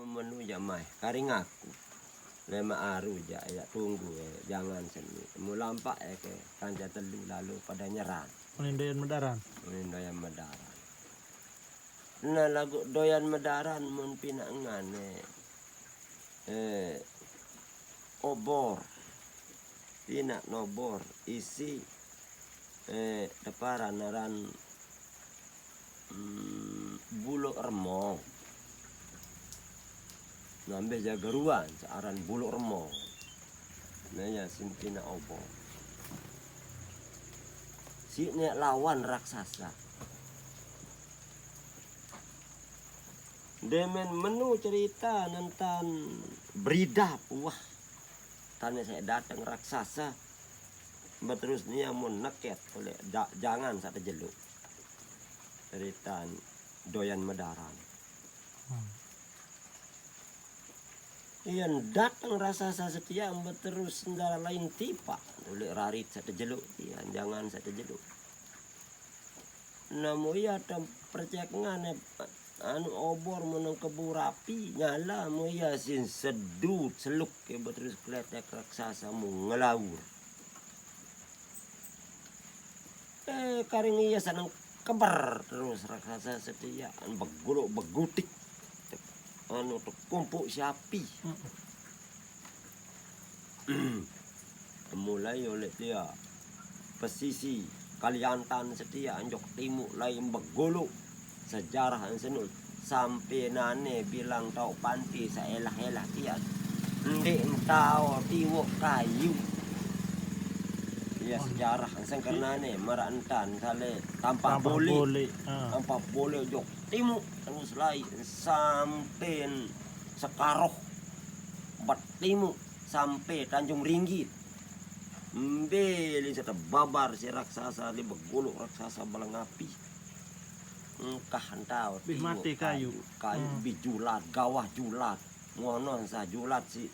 menu jamai karing aku lema aru ya tunggu jangan seni mulampak ke kanca telu lalu pada nyerang Penindayan Medaran. doyan medaran nah lagu doyan medaran mun pinangane obor pinak nobor isi deparan naran buluk remong ngambil jagaruan searan buluk remong nanya simpina obor si nek lawan raksasa demen menu cerita tentang beridap wah tanya saya datang raksasa berterus nia mun neket oleh jangan satu jeluk cerita doyan medaran iyan datang raksasa setia berterus sendara lain tipa oleh rarit satu jeluk iyan jangan satu jeluk namun iya ada percayaan anu obor menang kebur api nyala mu iya sin sedut seluk ke berterus kletek raksasa mu ngelawur karing iya sanang keber terus raksasa setia beguluk begutik anu kumpuk sapi mulai oleh dia pesisi Kaliantan setia anjok timuk lain beguluk sejarah senul sampai nane bilang tau panti saelah-elah tian ndek tau tiwuk kayu ya sejarah sengkernane merantan sale tanpa boleh tanpa boleh jok timuk terus lain sampai Sekaroh bat timuk sampai Tanjung Ringgit mbeli serta babar si raksasa di beguluk raksasa balang api engkah entau mati kayu bijulat gawah julat ngono sa julat si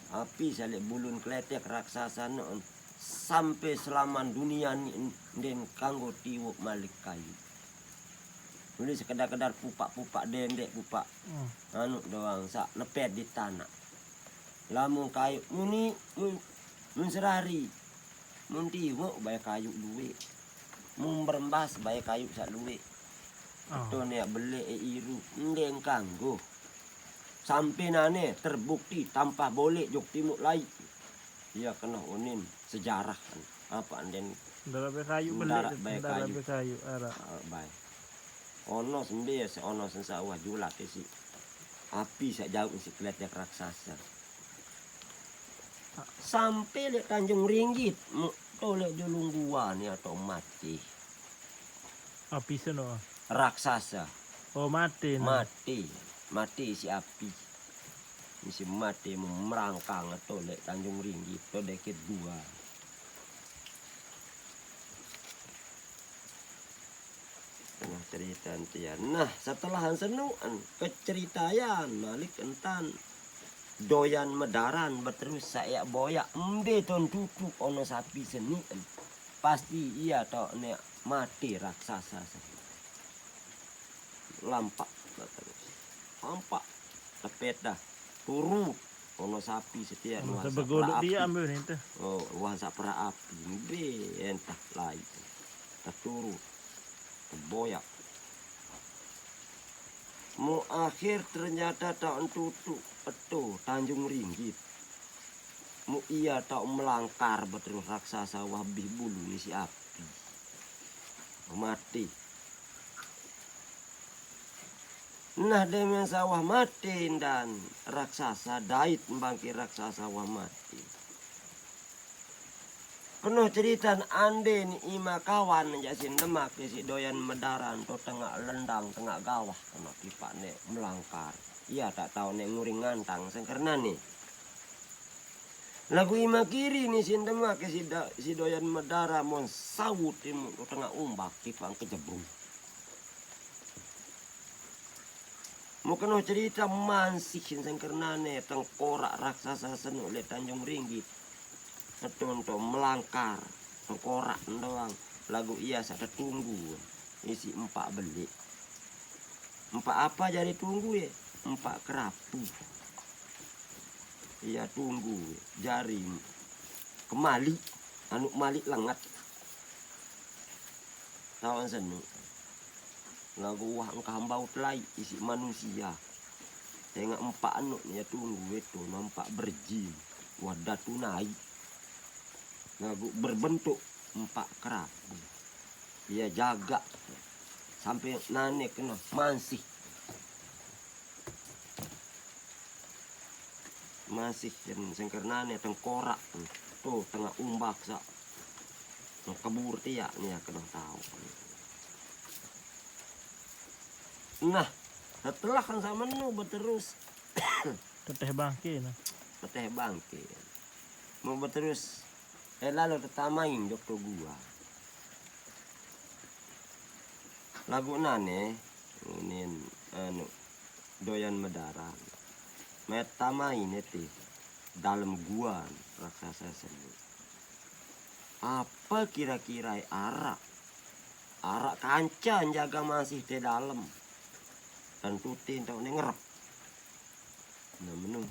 api sale bulun kletek raksasa non sampai selaman dunia den kanggo tiwuk malik kayu nulis sekedar-kedar pupak-pupak dendek pupak anu doang sak nepet di tanah lamun kayu muni mun serari mun tiwuk bayar kayu duwe mun berembas bayar kayu sak duwe itu nih beli iru ndeng kanggo sampai nane terbukti tanpa boleh jok timuk lain iya kena unin sejarah kan apa anden dalam kayu beli kayu arah baik ono sembih ono sensawah julat si api sak jauh si kletek raksasa sampai lek Tanjung Ringgit tolek julungguan ya atau mati api seno raksasa mati si api si mati merangkang atau lek Tanjung Ringgit to deket dua tengah cerita tian nah setelah senuan keceritaan malik entan doyan medaran berterus saya boyak embe ton tutu ono sapi seni pasti iya to nek mati raksasa lampak terus lampak tepet dah turu ono sapi setia nuansa begolok dia ambil itu nuansa pra api be entah lain terturu terboyak mu akhir ternyata tak tutu itu Tanjung Ringgit mu iya tak melangkar betul raksasa wabih bulu ni si api mati nah dengan sawah mati dan raksasa dait membangkit raksasa sawah mati penuh cerita ande ni ima kawan jasin demak si doyan medaran to tengah lendang tengah gawah kena pipa nek melangkar iya tak tahu nek nguring ngantang sengkerna nih lagu ima kiri ni sin demak si doyan medara mon sawut timu tengah umbak pipang kejebrung mau kena cerita mansih sengkernane tengkorak raksasa senu le Tanjung Ringgit untuk melangkar tengkorak doang lagu iya saya tunggu isi empat beli empat apa jadi tunggu ya empat kerapu. Ia tunggu jari kemali anu mali lengat tawan senu lagu wah engkau hambau telai isi manusia tengok empat anu ya tunggu itu nampak berji wadah tunai lagu berbentuk empat kerapu. Ia jaga sampai nane kena masih sengkernane tengkorak tuh tengah umbak sak kebur tiak nih ya kena tahu. Nah setelah kan sama nu berterus Teteh bangke nah. peteh bangke mau berterus lalu tetamain dokter gua lagu nane ini anu doyan medaran metamain itu dalam gua raksasa seni. Apa kira-kira arak kancan jaga masih di dalam dan tutin tau ngerep nah menung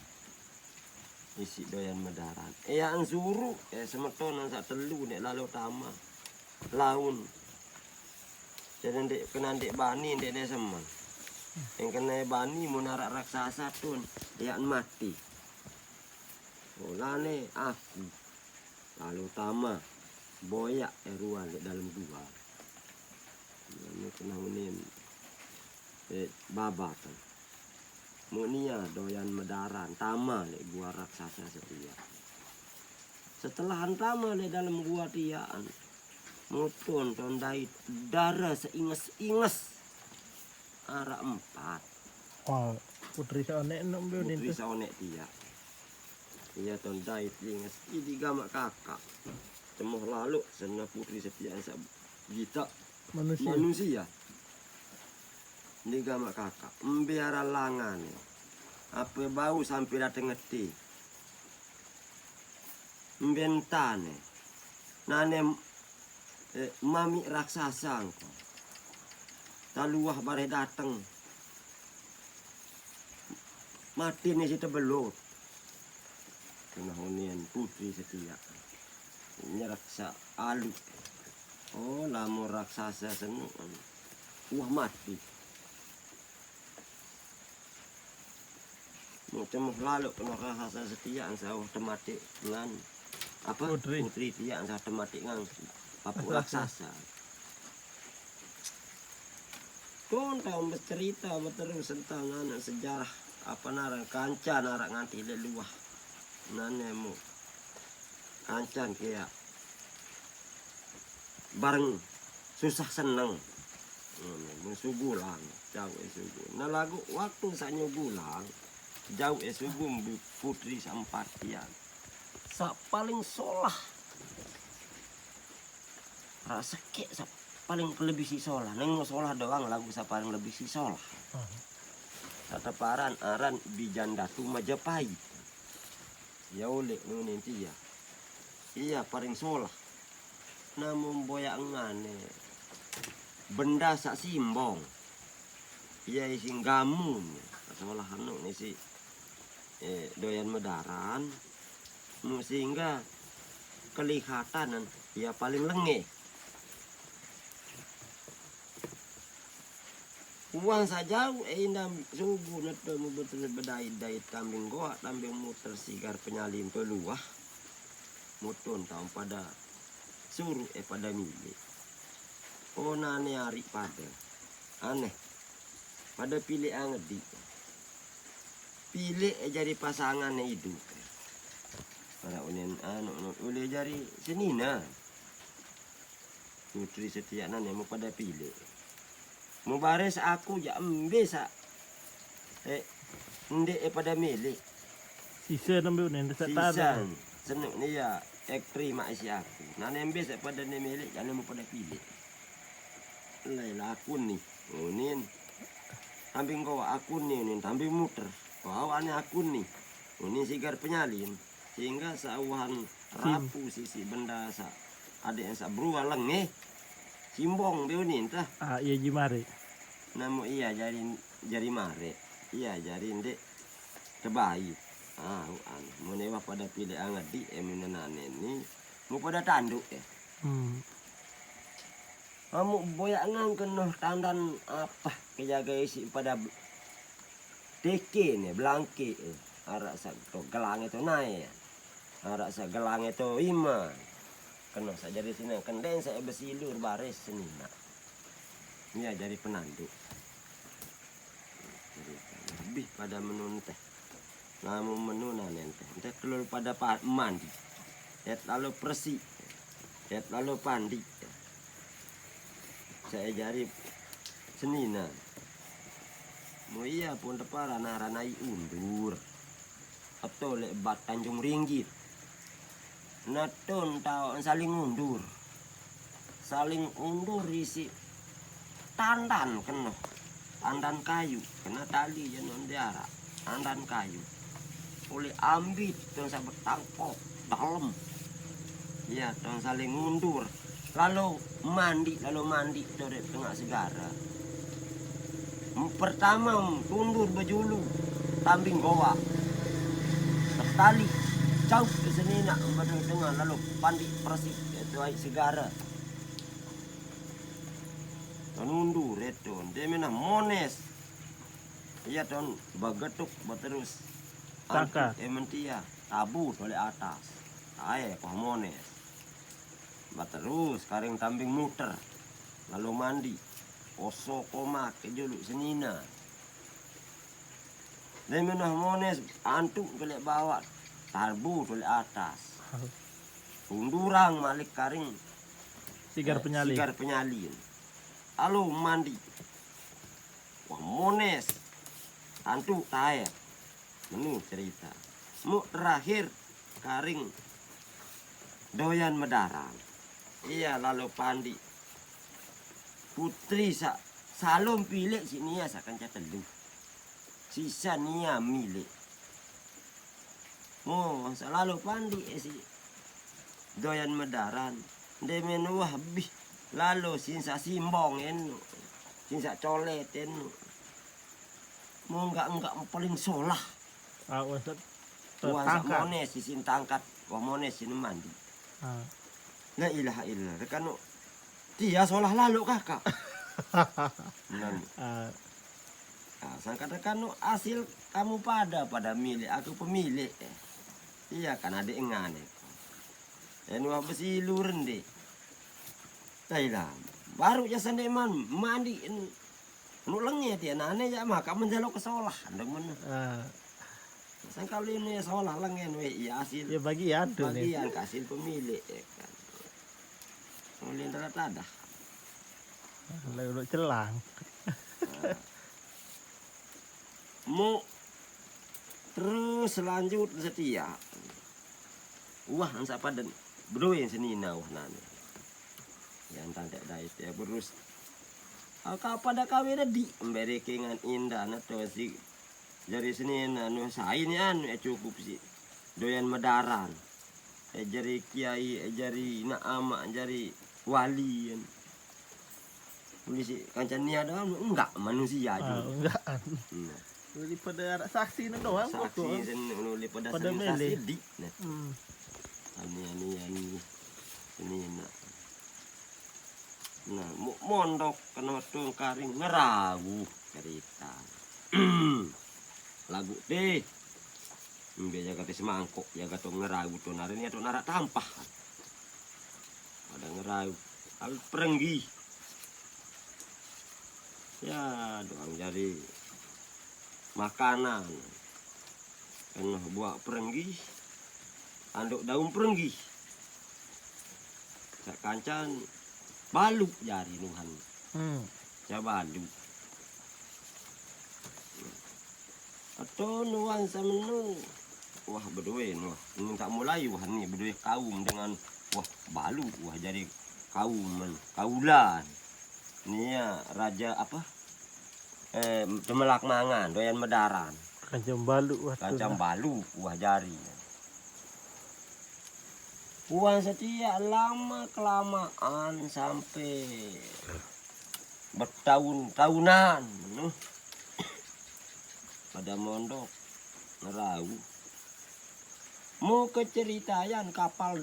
isi doyan medaran an suruh semeton sak telu nek lalu tama laun jadi ndek kena ndek bani ndek semen yang kena bani munarak raksasa tun mati olane aku lalu tama boyak ruan di dalam dua ini kena unin babatan munia doyan medaran tama lek gua raksasa setia setelah tama di dalam gua tiaan mutun tondai darah seinges-inges arah 4 Wow, putri saonek enak mbeu putri nintu. saonek dia iya tondai inges ini gamak kakak cemoh lalu sena putri setia sak gita manusia ini gamak kakak biara langan apa bau sampai datang ngeti mbentane nane mami raksasa engko taluah bare dateng mati nih situ belut kena hunian putri setia nyeraksa alu oh lamu raksasa senu wah mati macam lalu kena raksasa setia ansau temati dengan apa putri dia ansau temati ngang apa raksasa kon tahu bercerita berterus tentang anak sejarah apa narang kancan narak nganti leluah nanemu kancan kayak bareng susah seneng musugulang jauh sugu nah lagu waktu sanyo gulang jauh sugu putri sampatian sak paling solah rasa kek sak paling lebih si solah neng solah doang lagu sak paling lebih si solah kata paran aran bijan datu Majapahit ya oleh nanti ya iya paling solah namun boyangan benda sak simbong iya isi gamun solah anu isi doyan medaran sehingga kelihatan ya paling lengeh uang saja indam subuh neto betul bedait kambing goa kambing muter sigar penyalin peluah mutun tahun pada suruh pada milik oh nane hari pada aneh pada pilih angedi pilih jadi pasangan hidup pada unen boleh jadi senina putri setia nane mau pada pilih mau baris aku ya bisa ndek pada milik sisa mbeu nintu sisa satara. seneng nih ya terima isi aku nah nembes pada ne milik jangan mau pada pilih lah akun nih unin kambing kau akun nih unin kambing muter kau aneh akun nih unin sigar penyalin sehingga sauhan rapu sisi benda sa ada yang sa beruang lengeh simbong dia unin tah Iya jimare. namu iya jari mare Iya jadi ndek terbaik. Mau newah pada pilih angat di eminan ini mau pada tanduk ya. Kamu boyak ngang kena tandan apa kejaga isi pada teke nih belangki arak sa to gelang itu naik arak sa gelang itu ima kena saja di sini kenden saya bersilur baris sini nak. Iya jadi penanduk. Jadi lebih pada menu teh. Namu menu nanti teh keluar pada mandi. Lalu bersih. Lalu pandi. Saya jari senina. Mau iya pun depan ranai undur. Atau lebat Tanjung Ringgit. Natun tahu saling undur. Saling undur isi tandan kena. Tandan kayu kena tali jangan diarak. Tandan kayu. Oleh ambit terus sampai tangkop dalam. Ya, terus saling mundur. Lalu mandi dari tengah segara. Pertama tundur bejulu, tambing goa. Tertali jauh ke sini nak tengah lalu pandi persik itu air segara. Tundur itu, dia mana mones. Iya ton bagetuk terus. Tangka. Ementia tabu oleh atas. Aye mones. Terus karing tambing muter. Lalu mandi. Oso koma ke julu senina. Dia menah mones antuk oleh bawah. Tabu oleh atas. Undurang malik karing. Sigar penyalin. Sigar penyalin. Lalu mandi. Wah mones. Antuk tae. Menu cerita. Mu terakhir karing doyan medarang. Iya lalu pandi. Putri salom pilih sini ya sakan catelu. Sisa nia milik. Oh selalu pandi si doyan medaran. Dia menuah bih. Lalu sinsa simbong enu. Sinsa colet enu. Mau enggak paling solah. Untuk Wah tangka. mones sisin tangkat. Wah mones sini mandi. La ilaha illallah. Rekano dia solah lalu kakak. Sangka rekano hasil kamu pada milik aku pemilik. Iya kan ada engan. Enu apa sih luren deh. Tailah. Baru ya sandeman mandi. Nu lengnya dia nane ya maka menjaluk ke solah. Andang mana. Sangka ini solah lengen iya hasil. Ya bagian tuh nih. Bagian hasil pemilik ya kan. Oleh tada. Lalu celang. Mau terus lanjut setia. Wah ansa pada berdua yang senina wah nane. Yang tanda dait ya berus. Kau pada kawin di memberi kengan indah nato si jari senina nu sain ya cukup sih. Doyan medaran. Jari kiai, jari naama, jari wali. Polisi kancania doang enggak manusia juga. Enggak. Daripada ada saksi nih doang. Saksi sen pada saksi di. Ani ini nak. Nah, mondok kena tung karing ngeragu cerita. Lagu deh. Biasa kata semangkok jaga tong ngeragu tuh narenya tuh narak tampah. Ada ngeragu. Al perenggi. Ya doang jadi makanan. Kena buah perenggi. Anduk daun perenggi. Sak kancan balu jari nuhan. Ya balu. Atau nuan samenu. Wah berdua wah. Ini tak mulai wah nih berdua kaum dengan wah balu wah jadi kauman kaulan. Ini ya raja apa? Temelak mangan doyan medaran. Kancam balu wah. Kancam balu wah jari. Puan setia lama kelamaan sampai bertahun-tahunan. pada mondok ngerau mau keceritayan kapal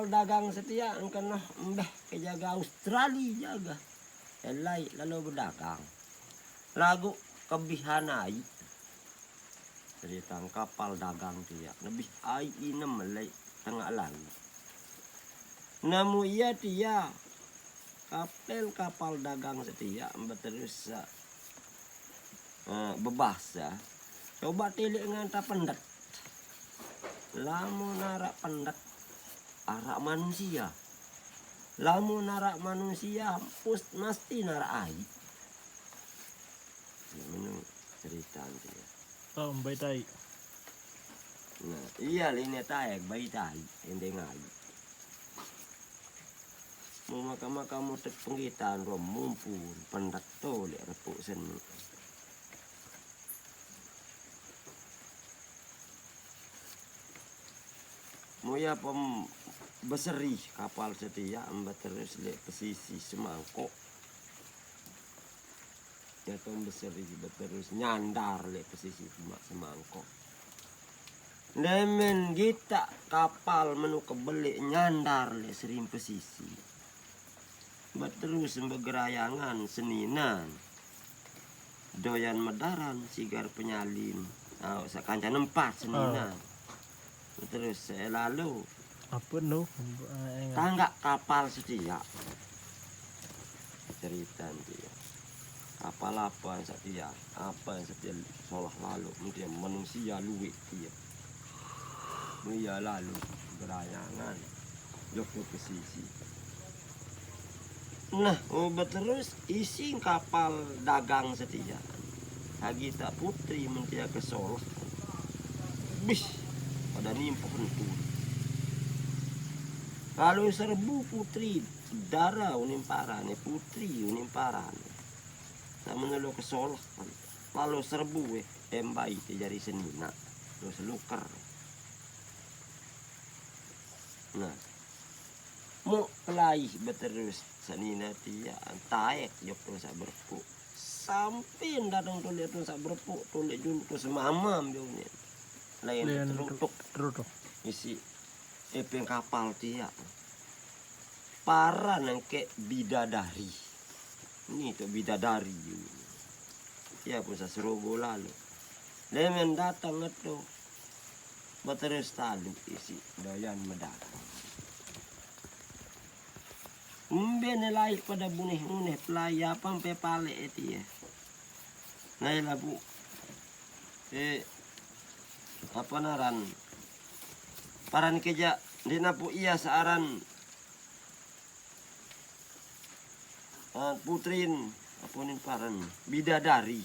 dagang setia kena mbeh kejaga Australia jaga elai lalu berdagang lagu kebihanai cerita kapal dagang dia lebih ai inem melai tengah lalu namu ia dia kapal dagang setia terus bebas ya coba tilik nganta pendet lamun narak pendet arak manusia lamun narak manusia mesti narak air ini cerita dia Oh, baik tai. nah iya ini taek bayi tai endeng air mau kamu tek penggitaan rom mumpun pendet tolek repuk seni Muya beseri kapal setia ambat terus le pesisi semangkok. Jatuh beseri terus nyandar le pesisi semangkok. Lemen kita kapal menu kebelik nyandar le sering pesisi. Terus begerayangan seninan. Doyan medaran sigar penyalin. Oh, sakanca nempat seninan. Terus lalu Apa no? tangga kapal setia cerita dia kapal apa yang setia seolah lalu dia manusia luwik dia lalu gerayangan joko pesisi nah terus isi kapal dagang setia Hagita putri mentia ke Solo bis pada nimpo hentu lalu serbu putri darah unimparan putri unimparan sama nelo ke Solo lalu serbu embai jari senina terus luker nah mau pelai beterus senina tia taek jok terus berpu sampai datang tulis terus berpu tulis dulu terus mamam jauhnya lain terutuk isi epeng kapal tia para nengke bidadari ini tuh bidadari ya pusat serogo lalu lemen datang itu terus talu isi doyan medara nilai pada bunih pelayapan pepale itu ya nah bu apa naran paran keja dinapu iya searan putrin apa nih paran bidadari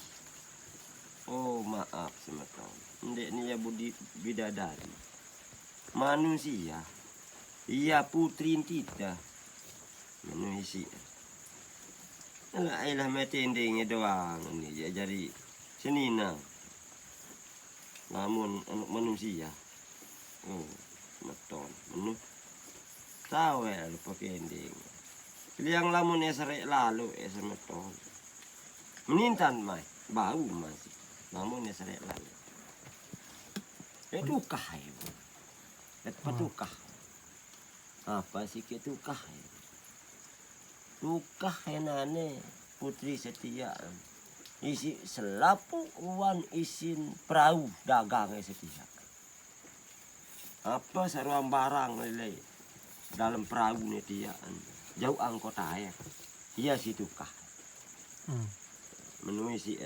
oh maaf semetau ndek nih ya budi bidadari manusia iya putrin kita manusia lah metendengnya doang ini ya jadi senina namun manusia oh betul menu tahu ya lupa kending yang lamun esrek lalu semeton menintan mai bau masih namun esrek lalu tukah ya petukah apa sih ketukah ya tukah enane putri setia isi selapu uan isin perahu dagang setia apa seruang barang lele dalam perahu nih dia jauh angkota ya iya si tukah menui si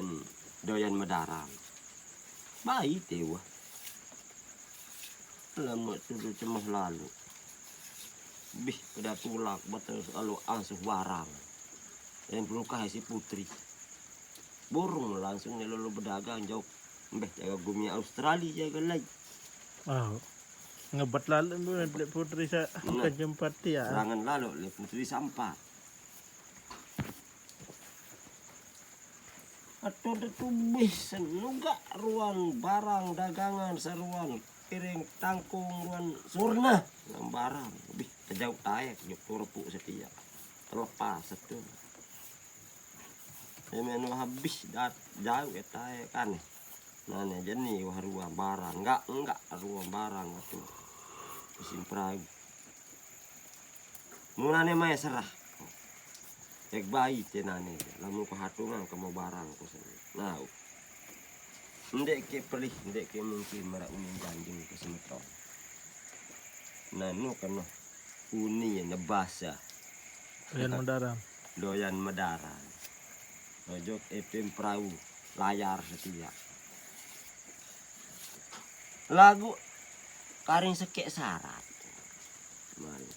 doyan medarang baik dewa lama tuh cemah lalu bih pada tulak betul lalu asuh barang yang pelukah si putri burung langsung nih lalu berdagang jauh mbeh jaga bumi Australia jaga lagi ngebat lalu bu putri sa kejempat ya serangan lalu le putri sampah atau detubih senuga ruan barang dagangan seruan piring tangkung ruan surna barang lebih kejauh taek jok repuk setia terlepas itu menu habis jauh eta kan. Nah nih jadi ruang barang enggak ruang barang itu isim perahu. Munane mah serah. Cek bayi tenane lamun ko hatungan ke mau barang ko sana. Nah. Ndek ke pelih ndek ke mungkin mara unin janjing ke semeton. Nah nu kana uni nebasa. Doyan mendaram. Doyan medaran. Ojok epem perahu layar setia. Lagu karing sekek syarat. Mari.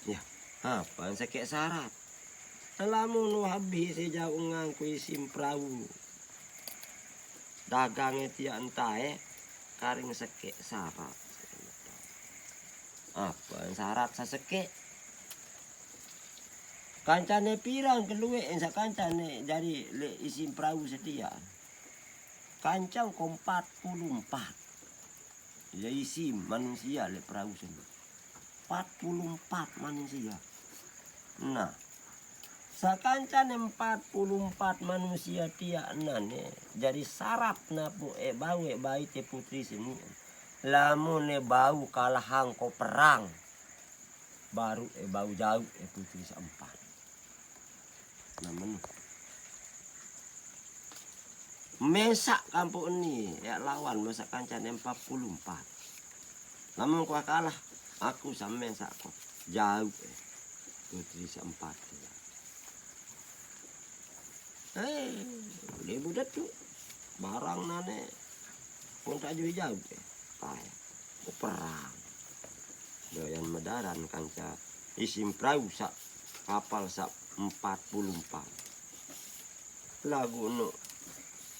Ya, apa sekek syarat? Lamun lu habis jauh ngangku isim perahu. Dagangnya tiak entae karing sekek syarat. Apa syarat sasekek? Kancane pirang keluwe ensa kancane dari le isim perahu setia. Kancang ko 44. Ya isim manusia le perahu sini. 44 manusia. Nah, sakancan 44 manusia tiak nane jadi syarat na pu bau bayi te putri sini. Lamun bau kalahang ko perang. Baru bau jauh putri seempat. Namun mesak kampung ini ya lawan masa kancan 44. Namun kau kalah aku sama mesak kok jauh putri seempat. Dia budak tuh barang nane pun tak jauh kau perang. Doyan medaran kanca isim perahu sak kapal sak 44. Lagu no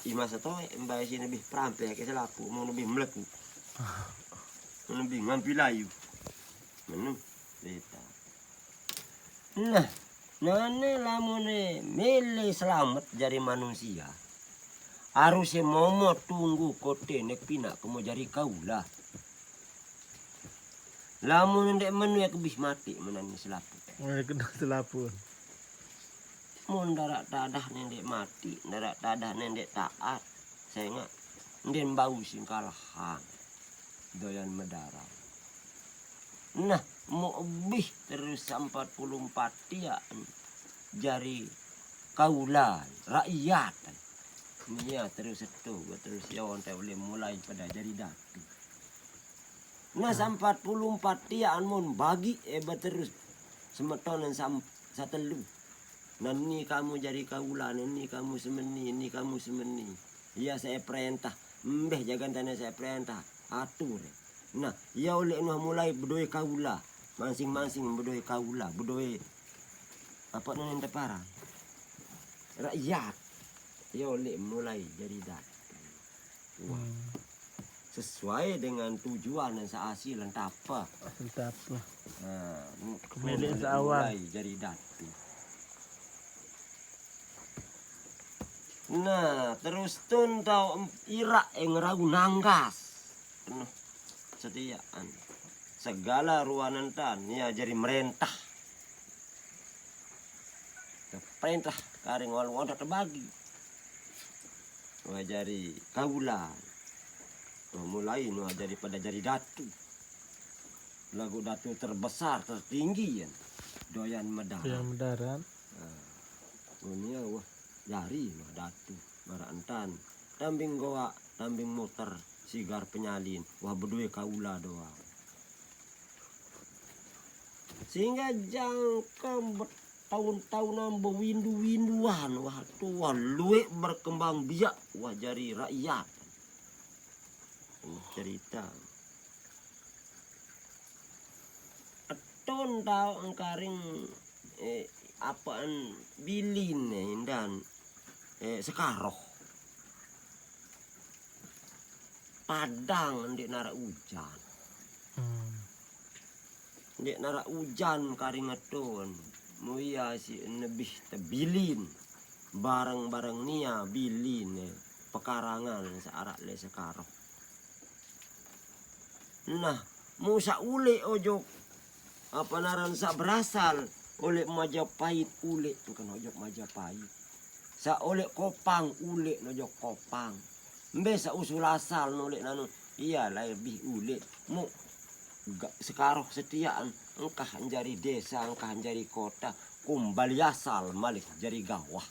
ima satoe mbak sini lebih perampe ke selaku mau lebih meleku. Mau lebih ngambil layu. Menung beta. Nah, nane lamune mele selamat jadi manusia. Harusnya momo tunggu kote nek pina kemo jadi kaulah. Lamun ndek menu ya kebis mati menani selapu. Kena selapun. Mun darak tadah nendek mati, darak tadah nendek taat. Saya nggak nden bau singkalahan. Doyan medaram. Nah, mau lebih terus 44 dia jari kaulan rakyat. Iya terus itu terus ya onte boleh mulai pada jari datu. Nah, 44 dia mun bagi terus semetonan satelu. Nah ini kamu jadi kaulan, ini kamu semeni, ini kamu semeni. Iya saya perintah, mbeh jagan tanah saya perintah, atur. Nah, ya oleh nuh mulai berdoa kaula, masing-masing berdoa kaula, berdoa apa yang teparang. Rakyat, ya oleh mulai jadi dat. Wah, sesuai dengan tujuan dan sehasil dan apa. Entah apa. Nah, Kemilih seawal. mulai jadi datu. Nah, terus tun tau irak yang ragu nanggas. Penuh setiaan. Segala ruanan tan ya jadi merentah. Perintah karing walau terbagi. Wah jadi kaulan. Mulai nu jadi pada jadi datu. Lagu datu terbesar tertinggi ya. Doyan medaran. Yang mendaran. Dunia wah jari mah datu marantan tambing goa tambing muter sigar penyalin wah berdua kaula doang sehingga jangka bertahun-tahun nambah windu-winduan wah tua luwe berkembang biak wah jari rakyat cerita aton tau engkaring apaan bilin dan sekaroh padang ndek nara hujan ndek nara hujan karingaton muya si lebih tebilin barang-barang nia bilin pekarangan searak le sekaroh nah musa ule ojo apa naran sa berasal oleh Majapahit ule bukan ojok Majapahit sa oleh kopang ule no jo kopang mbe sa usul asal no lek nanu iya lebih ule mu sekaroh setiaan engkah jari desa engkah jari kota kumbali asal malik jari gawah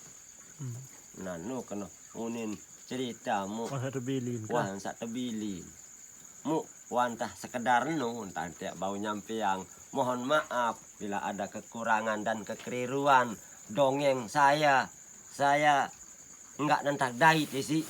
nanu kena unin cerita mu Masa tebilin wan sak tebilin mu wantah sekedar nu entah tiap bau nyampe yang mohon maaf bila ada kekurangan dan kekeliruan dongeng saya enggak nentah dai sih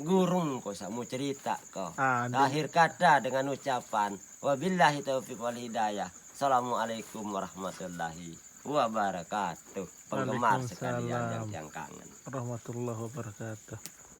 gurung kok mau cerita kok akhir kata dengan ucapan wabillahi taufiq wal hidayah. Assalamualaikum warahmatullahi wabarakatuh. Penggemar sekalian yang kangen warahmatullahi wabarakatuh.